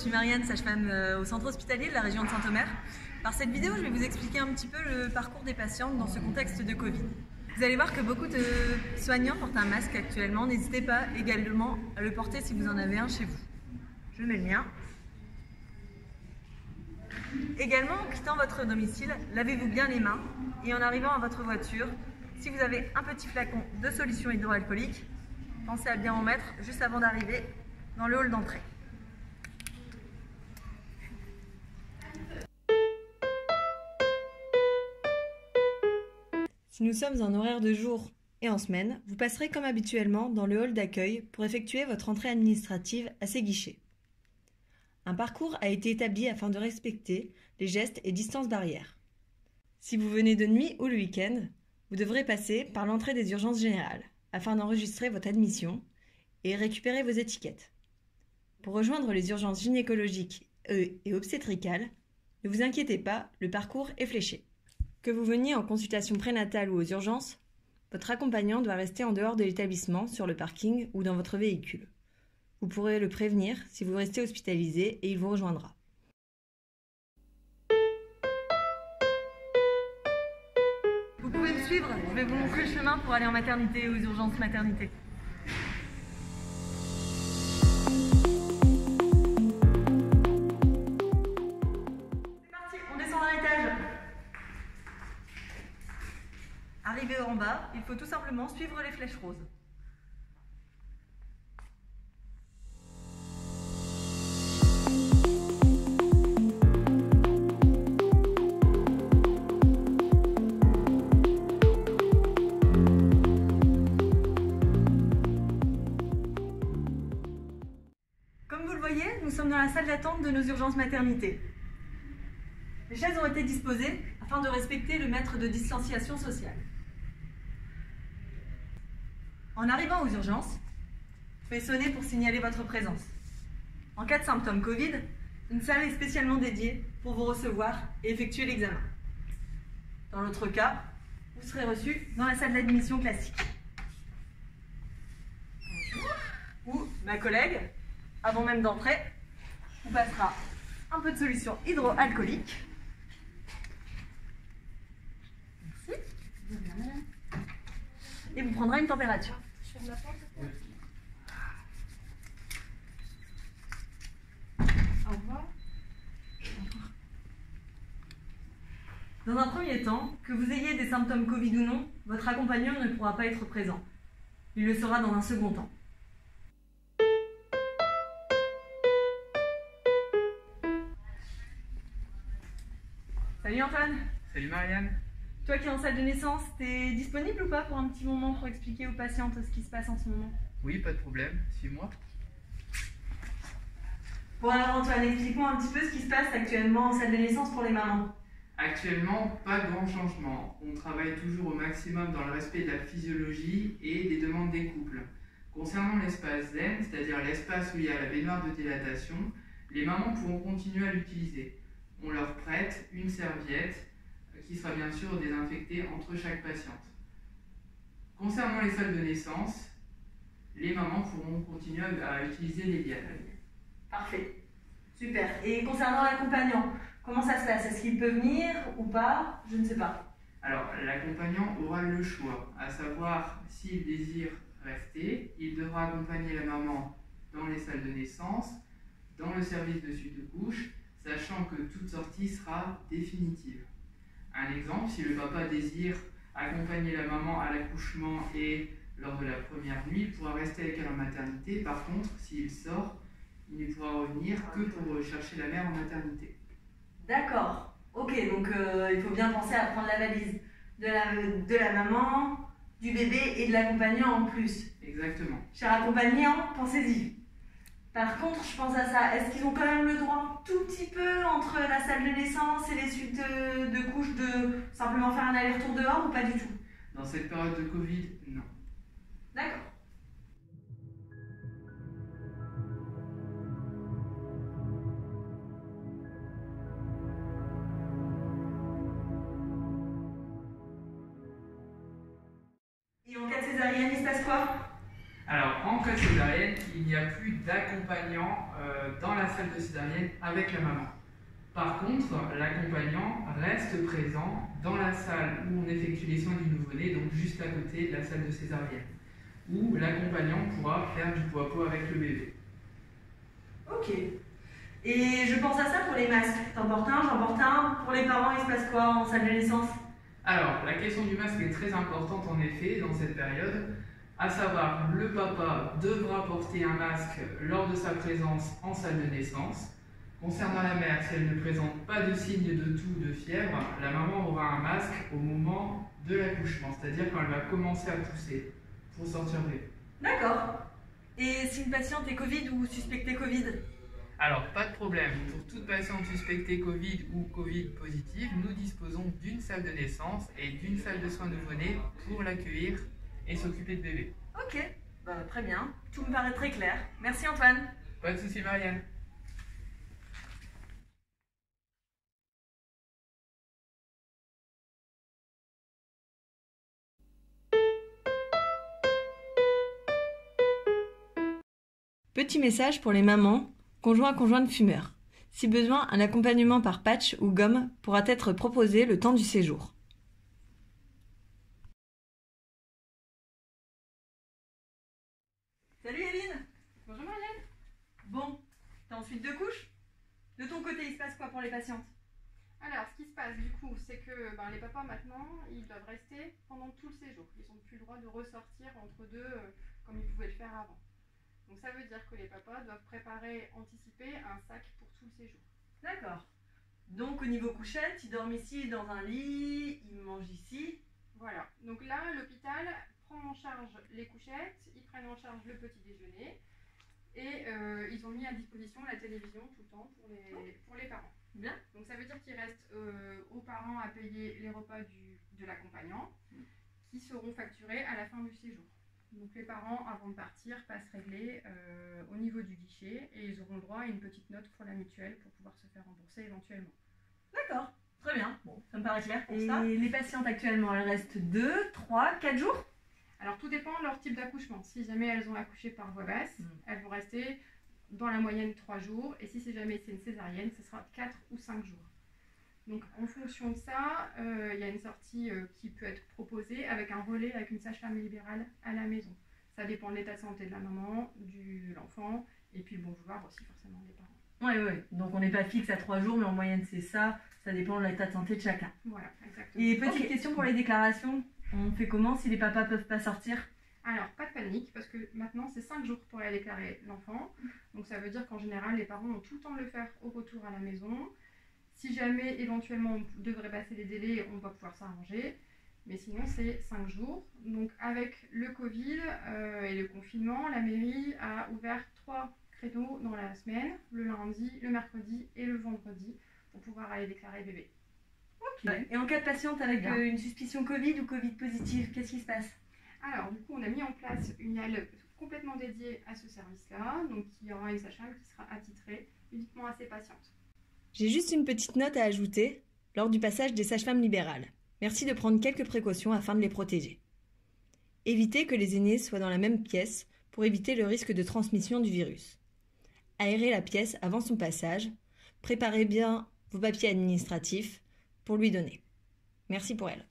suis Marianne, sage-femme au centre hospitalier de la région de Saint-Omer. Par cette vidéo, je vais vous expliquer un petit peu le parcours des patientes dans ce contexte de Covid. Vous allez voir que beaucoup de soignants portent un masque actuellement. N'hésitez pas également à le porter si vous en avez un chez vous. Je mets le mien. Également, en quittant votre domicile, lavez-vous bien les mains et en arrivant à votre voiture, si vous avez un petit flacon de solution hydroalcoolique, pensez à bien en mettre juste avant d'arriver dans le hall d'entrée. Si nous sommes en horaire de jour et en semaine, vous passerez comme habituellement dans le hall d'accueil pour effectuer votre entrée administrative à ces guichets. Un parcours a été établi afin de respecter les gestes et distances barrières. Si vous venez de nuit ou le week-end, vous devrez passer par l'entrée des urgences générales afin d'enregistrer votre admission et récupérer vos étiquettes. Pour rejoindre les urgences gynécologiques et obstétricales, ne vous inquiétez pas, le parcours est fléché. Que vous veniez en consultation prénatale ou aux urgences, votre accompagnant doit rester en dehors de l'établissement, sur le parking ou dans votre véhicule. Vous pourrez le prévenir si vous restez hospitalisé et il vous rejoindra. Vous pouvez me suivre, je vais vous montrer le chemin pour aller en maternité, aux urgences maternité. C'est parti, on descend à l'étage. Arrivé en bas, il faut tout simplement suivre les flèches roses. Comme vous le voyez, nous sommes dans la salle d'attente de nos urgences maternité. Les chaises ont été disposées afin de respecter le mètre de distanciation sociale. En arrivant aux urgences, vous pouvez sonner pour signaler votre présence. En cas de symptômes Covid, une salle est spécialement dédiée pour vous recevoir et effectuer l'examen. Dans l'autre cas, vous serez reçu dans la salle d'admission classique. Où ma collègue, avant même d'entrer, vous passera un peu de solution hydroalcoolique. Merci. Et vous prendra une température. Au revoir. Dans un premier temps, que vous ayez des symptômes Covid ou non, votre accompagnant ne pourra pas être présent. Il le sera dans un second temps. Salut Antoine. Salut Marianne. Toi qui es en salle de naissance, t'es disponible ou pas pour un petit moment pour expliquer aux patientes ce qui se passe en ce moment? Oui, pas de problème, suis-moi. Bon alors Antoine, explique-moi un petit peu ce qui se passe actuellement en salle de naissance pour les mamans. Actuellement, pas de grand changement. On travaille toujours au maximum dans le respect de la physiologie et des demandes des couples. Concernant l'espace zen, c'est-à-dire l'espace où il y a la baignoire de dilatation, les mamans pourront continuer à l'utiliser. On leur prête une serviette qui sera bien sûr désinfectée entre chaque patiente. Concernant les salles de naissance, les mamans pourront continuer à utiliser les lianes. Parfait, super. Et concernant l'accompagnant, comment ça se passe? Est-ce qu'il peut venir ou pas? Je ne sais pas. Alors, l'accompagnant aura le choix, à savoir s'il désire rester, il devra accompagner la maman dans les salles de naissance, dans le service de suite de couche, sachant que toute sortie sera définitive. Un exemple, si le papa désire accompagner la maman à l'accouchement et lors de la première nuit, il pourra rester avec elle en maternité. Par contre, s'il sort, il ne pourra revenir que pour chercher la mère en maternité. D'accord, ok, donc il faut bien penser à prendre la valise de la maman, du bébé et de l'accompagnant en plus. Exactement. Cher accompagnant, pensez-y. Par contre, je pense à ça, est-ce qu'ils ont quand même le droit un tout petit peu entre la salle de naissance et les suites de couches de simplement faire un aller-retour dehors ou pas du tout? Dans cette période de Covid, non. D'accord. Et en cas de césarienne, il se passe quoi? Alors, en cas de césarienne, il n'y a plus d'accompagnant dans la salle de césarienne avec la maman. Par contre, l'accompagnant reste présent dans la salle où on effectue les soins du nouveau-né, donc juste à côté de la salle de césarienne, où l'accompagnant pourra faire du pot à pot avec le bébé. Ok. Et je pense à ça pour les masques. T'en portes un, j'en porte un. Pour les parents, il se passe quoi en salle de naissance? Alors, la question du masque est très importante en effet dans cette période, à savoir le papa devra porter un masque lors de sa présence en salle de naissance. Concernant la mère, si elle ne présente pas de signe de toux ou de fièvre, la maman aura un masque au moment de l'accouchement, c'est-à-dire quand elle va commencer à tousser pour sortir bébé. D'accord. Et si une patiente est Covid ou suspectée Covid? Alors, pas de problème. Pour toute patiente suspectée Covid ou Covid positive, nous disposons d'une salle de naissance et d'une salle de soins nouveau-nés pour l'accueillir et s'occuper de bébé. Ok, très bien. Tout me paraît très clair. Merci Antoine. Pas de souci, Marianne. Petit message pour les mamans, conjoints fumeurs. Si besoin, un accompagnement par patch ou gomme pourra être proposé le temps du séjour. Salut Eline. Bonjour Marianne. Bon, t'as ensuite 2 couches? De ton côté, il se passe quoi pour les patientes? Alors, ce qui se passe du coup, c'est que les papas maintenant, ils doivent rester pendant tout le séjour. Ils n'ont plus le droit de ressortir entre deux comme ils pouvaient le faire avant. Donc ça veut dire que les papas doivent préparer, anticiper un sac pour tout le séjour. D'accord. Donc au niveau couchette, ils dorment ici dans un lit, ils mangent ici. Voilà. Donc là, l'hôpital prend en charge les couchettes, ils prennent en charge le petit déjeuner et ils ont mis à disposition la télévision tout le temps pour les parents. Bien. Donc ça veut dire qu'il reste aux parents à payer les repas de l'accompagnant qui seront facturés à la fin du séjour. Donc les parents, avant de partir, passent régler au niveau du guichet et ils auront droit à une petite note pour la mutuelle pour pouvoir se faire rembourser éventuellement. D'accord, très bien. Bon, ça me paraît clair pour ça. Et les patientes actuellement, elles restent 2, 3, 4 jours? Alors tout dépend de leur type d'accouchement. Si jamais elles ont accouché par voie basse, elles vont rester dans la moyenne 3 jours. Et si jamais c'est une césarienne, ce sera 4 ou 5 jours. Donc en fonction de ça, il y a une sortie qui peut être proposée avec un relais avec une sage-femme libérale à la maison. Ça dépend de l'état de santé de la maman, de l'enfant, et puis le bon vouloir aussi forcément des parents. Oui. Donc on n'est pas fixe à 3 jours, mais en moyenne c'est ça. Ça dépend de l'état de santé de chacun. Voilà, exactement. Et petite question pour les déclarations. On fait comment si les papas peuvent pas sortir? Alors, pas de panique, parce que maintenant, c'est 5 jours pour aller déclarer l'enfant. Donc, ça veut dire qu'en général, les parents ont tout le temps de le faire au retour à la maison. Si jamais, éventuellement, on devrait passer les délais, on va pouvoir s'arranger. Mais sinon, c'est 5 jours. Donc, avec le Covid et le confinement, la mairie a ouvert 3 créneaux dans la semaine, le lundi, le mercredi et le vendredi, pour pouvoir aller déclarer bébé. Ok. Et en cas de patiente avec une suspicion Covid ou Covid positive, qu'est-ce qui se passe? Alors, du coup, on a mis en place une aile complètement dédiée à ce service-là. Donc, il y aura une sage-femme qui sera attitrée uniquement à ces patientes. J'ai juste une petite note à ajouter lors du passage des sages-femmes libérales. Merci de prendre quelques précautions afin de les protéger. Évitez que les aînés soient dans la même pièce pour éviter le risque de transmission du virus. Aérez la pièce avant son passage. Préparez bien vos papiers administratifs pour lui donner. Merci pour elle.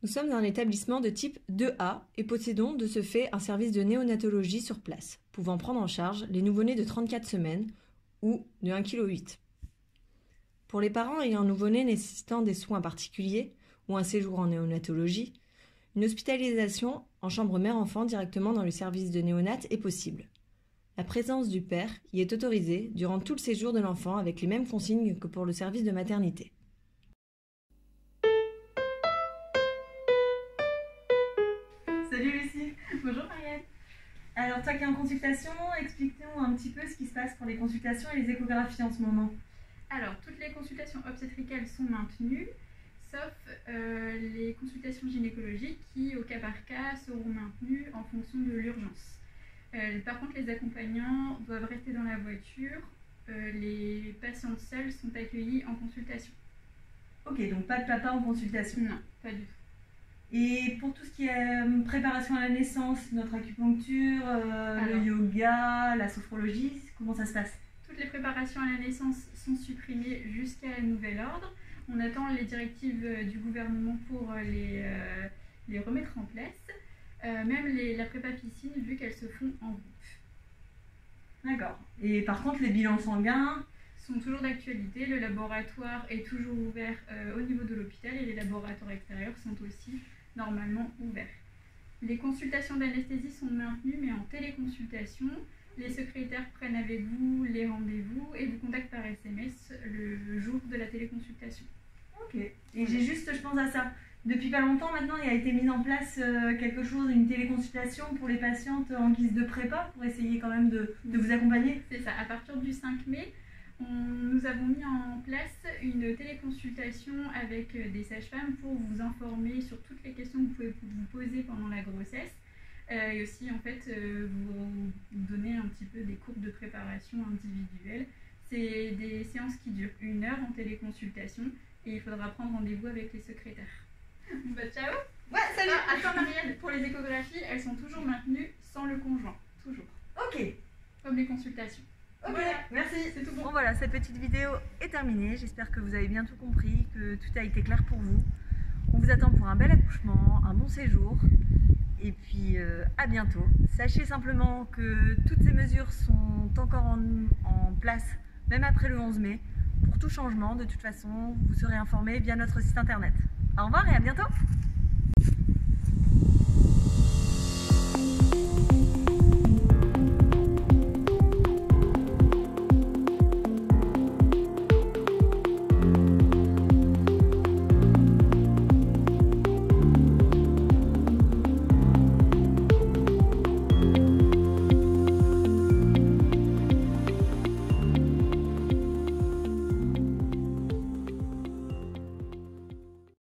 Nous sommes un établissement de type 2A et possédons de ce fait un service de néonatologie sur place, pouvant prendre en charge les nouveau-nés de 34 semaines ou de 1,8 kg. Pour les parents ayant un nouveau-né nécessitant des soins particuliers ou un séjour en néonatologie, une hospitalisation en chambre mère-enfant directement dans le service de néonat est possible. La présence du père y est autorisée durant tout le séjour de l'enfant avec les mêmes consignes que pour le service de maternité. Salut Lucie. Bonjour Marianne. Alors toi qui es en consultation, explique-nous un petit peu ce qui se passe pour les consultations et les échographies en ce moment. Alors, toutes les consultations obstétricales sont maintenues, sauf les consultations gynécologiques qui, au cas par cas, seront maintenues en fonction de l'urgence. Par contre, les accompagnants doivent rester dans la voiture. Les patientes seules sont accueillies en consultation. Ok, donc pas de papa en consultation. Non, pas du tout. Et pour tout ce qui est préparation à la naissance, notre acupuncture, le yoga, la sophrologie, comment ça se passe? Toutes les préparations à la naissance sont supprimées jusqu'à nouvel ordre. On attend les directives du gouvernement pour les remettre en place. Même la prépa piscine, vu qu'elles se font en groupe. D'accord. Et par contre, les bilans sanguins sont toujours d'actualité. Le laboratoire est toujours ouvert au niveau de l'hôpital et les laboratoires extérieurs sont aussi normalement ouverts. Les consultations d'anesthésie sont maintenues mais en téléconsultation. Les secrétaires prennent avec vous les rendez-vous et vous contactent par SMS le jour de la téléconsultation. Ok. Et j'ai juste, je pense à ça. Depuis pas longtemps maintenant, il a été mis en place quelque chose, une téléconsultation pour les patientes en guise de prépa pour essayer quand même de vous accompagner. C'est ça. À partir du 5 mai, nous avons mis en place une téléconsultation avec des sages-femmes pour vous informer sur toutes les questions que vous pouvez vous poser pendant la grossesse et aussi en fait vous donner un petit peu des courbes de préparation individuelles. C'est des séances qui durent 1 heure en téléconsultation et il faudra prendre rendez-vous avec les secrétaires. Bah, ciao. Ouais, salut. Attends Marianne, pour les échographies, elles sont toujours maintenues sans le conjoint, toujours. Ok. Comme les consultations. Ok, voilà. merci. C'est tout bon. Bon voilà, cette petite vidéo est terminée. J'espère que vous avez bien tout compris, que tout a été clair pour vous. On vous attend pour un bel accouchement, un bon séjour. Et puis à bientôt. Sachez simplement que toutes ces mesures sont encore en place, même après le 11 mai. Pour tout changement, de toute façon, vous serez informé via notre site internet. Au revoir et à bientôt!